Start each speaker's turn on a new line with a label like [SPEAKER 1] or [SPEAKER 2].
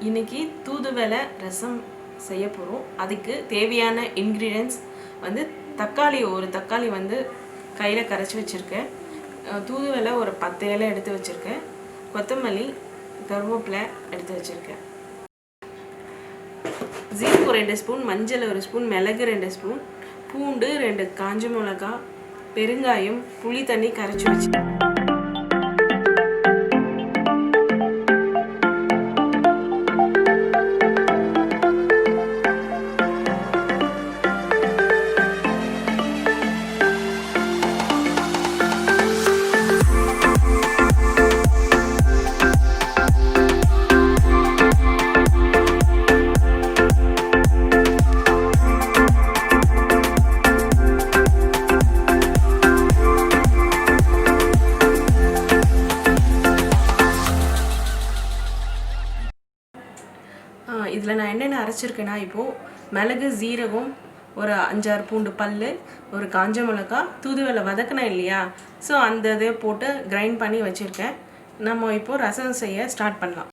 [SPEAKER 1] இன்னைக்கு தூதுவளை ரசம் செய்ய போகிறோம். அதுக்கு தேவையான இன்க்ரீடியன்ஸ் வந்து ஒரு தக்காளி வந்து கையில் கரைச்சி வச்சுருக்கேன். தூதுவளை ஒரு 10 இலை எடுத்து வச்சுருக்கேன். கொத்தமல்லி, கருவேப்பிலை எடுத்து வச்சுருக்கேன். ஜீரகம் 2 ஸ்பூன், மஞ்சள் 1 ஸ்பூன், மிளகு 2 ஸ்பூன், பூண்டு 2 காஞ்ச மிளகா, பெருங்காயம், புளி தண்ணி கரைச்சி வச்சு இதில் நான் என்னென்ன அரைச்சிருக்கேன்னா, இப்போது மிளகு, ஜீரகம், ஒரு 5-6 பூண்டு பல், ஒரு காஞ்ச மிளகா, தூதுவளை வதக்கினேன் இல்லையா, ஸோ அந்த இதை போட்டு கிரைண்ட் பண்ணி வச்சுருக்கேன். நம்ம இப்போது ரசம் செய்ய ஸ்டார்ட் பண்ணலாம்.